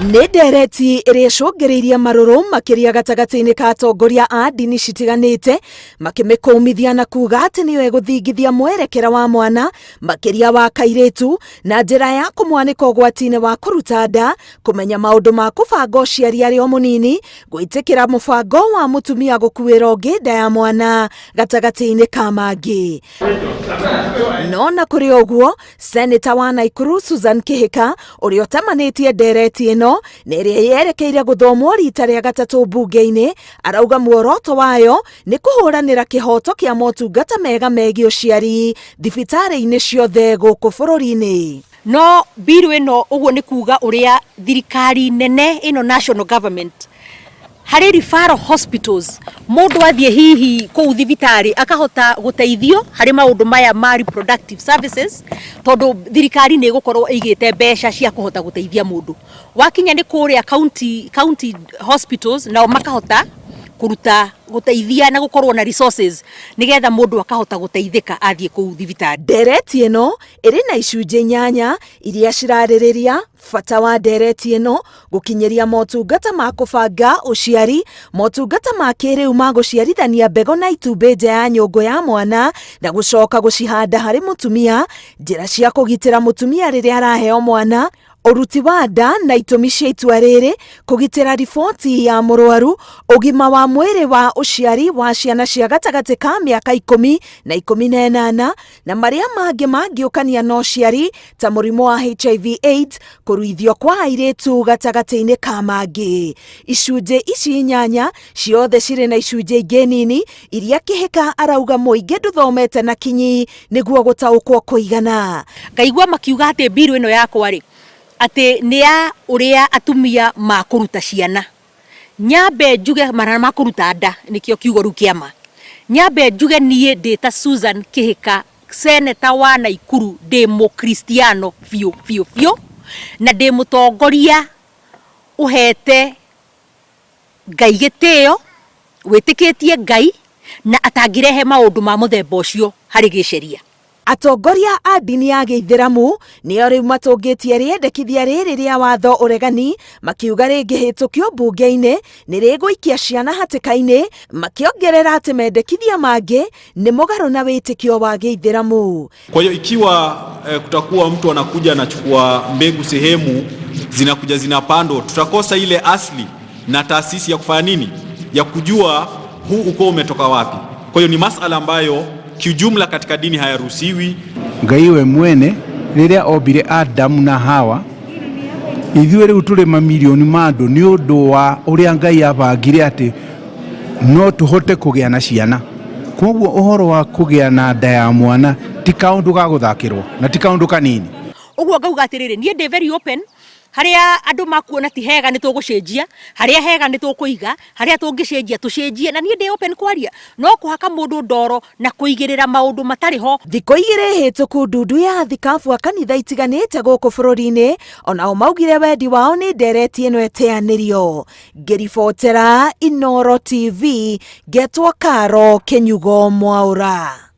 Nĩ ndereti ĩrĩa ĩcũngĩrĩirie marũrũ makiria gatagati-inĩ ka atongoria a ndini citiganĩte makĩmĩkũmithia na kuga atĩ nĩyo ĩgũthingithia mwerekera wa mwana makiria wa kairĩtu na njĩra ya kũmwanĩka ũgwati-inĩ wa kũruta nda, kũmenya maũndũ ma kũbanga ũciari arĩ o mũnini, gwĩtĩkĩra mũbango wa mũtumia gũkuĩra ũngĩ nda ya mwana, gatagati-inĩ ka mangĩ. No na kũrĩ ũguo, seneta wa Naikuru Susan Kihika ũrĩa ũtamanĩtie ndereti ĩno na ĩrĩa yerekeire gũthomwo rita rĩa gatatũ mbunge-inĩ, arauga muoroto wayo nĩ kũhũranĩra kĩhoto kĩa motungata mega megiĩ ũciari thibitarĩ-inĩ ciothe gũkũ bũrũri-inĩ. No bill ĩno ũguo nĩ kuga ũrĩa thirikari nene ĩno national government harĩ referral hospitals mũndũ athiĩ hihi kũu thibitarĩ akahota gũteithio harĩ maũndũ maya ma reproductive services, tondũ thirikari nĩ ĩgũkorwo ĩigĩte mbeca cia kũhota gũteithia mũndũ. Wakinya nĩ kũrĩa county hospitals nao makahota kuruta gũteithia na gũkorwo na resources nigetha mũndũ akahota gũteithĩka athiĩ kũu thibitarĩ. Ndereti ĩno ĩrĩ na icunjĩ 8 iria cirarĩrĩria bata wa ndereti ĩno gũkinyĩria motungata ma kũbanga ũciari, motungata ma kĩrĩu ma gũciarithania mbegũ na itumbĩ nja ya nyũngũ ya mwana na gũcoka gũcihanda harĩ mũtumia, njĩra cia kũgitĩra mũtumia rĩrĩa araheo mwana, ũruti wa nda na itũmi cia itua rĩrĩ, kũgitĩra riboti ya mũrwaru, ũgima wa mwĩrĩ wa ũciari wa ciana cia gatagatĩ ka mĩaka 10 na 18 na marĩa mangĩ mangĩũkania na ũciari ta mũrimũ wa HIV/AIDS, kũruithio kwa airĩtu gatagatĩ-inĩ ka mangĩ. Icunjĩ ici 8 ciothe cirĩ na icunjĩ ingĩ nini iria Kihika arauga mũingĩ ndũthomete na kinyi nĩguo gũtaũkwo kũigana. Ngaigua makiuga atĩ bill ĩno yakwa rĩ atĩ nĩ ya ũrĩa atumia makũruta ciana. Nyambe njuge marana makũruta nda nĩkĩo kiugo rĩu kĩama. Nyambe njuge niĩ ndĩta Susan Kihika, seneta wa Naikuru, ndĩ mũkristiano biũ na ndĩ mũtongoria ũhete Ngai gĩtĩo, wĩtĩkĩtie Ngai na atangĩrehe maũndũ ma mũthemba ũcio harĩ gĩceria. Atongoria a ndini ya Gĩithĩramu nĩo rĩu matũngĩtie rĩendekithia rĩrĩ rĩa watho ũregani, makiuga rĩngĩhĩtũkio mbunge-inĩ nĩ rĩgũikia ciana hatĩka-inĩ, makiongerera atĩ mendekithia mangĩ nĩ mũgarũ na wĩtĩkio wa Gĩithĩramu. Kwa hiyo ikiwa kutakuwa mtu anakuja anachukua mbegu sehemu zinakuja zinapandwa, tutakosa ile asili na taasisi ya kufanya nini, ya kujua huu ukoo umetoka wapi. Kwa hiyo ni masala ambayo kiujumla katika dini hayaruhusiwi. Ngai we mwene rĩrĩa ombire Adamu na Hawa, ithuĩ rĩu tũrĩ mamirioni ma andũ nĩ ũndũ wa ũrĩa Ngai abangire atĩ no tũhote kũgĩa na ciana. Koguo ũhoro wa kũgĩa na nda ya mwana ti kaũndũ ga gũthakĩrwo na ti kaũndũ kanini. Ũguo ngauga atĩrĩrĩ, niĩ ndĩ very open. Harĩa andũ makuona ti hega nĩ tũgũcenjia, harĩa hega nĩ tũkũiga, harĩa tũngĩcenjia tũcenjie, na niĩ ndĩ open kwaria. No kũhaka mũndũ ndoro na kũigĩrĩra maũndũ matarĩ ho. Thikũ 2 hĩtũku ndundu ya athikabu a kanitha itiganĩte gũkũ bũrũri-inĩ onao maugire wendi wao nĩ ndereti ĩno ĩteanĩrio. Ngĩribotera Inooro TV, ngetwo Karo Kenyugo Mwaũra.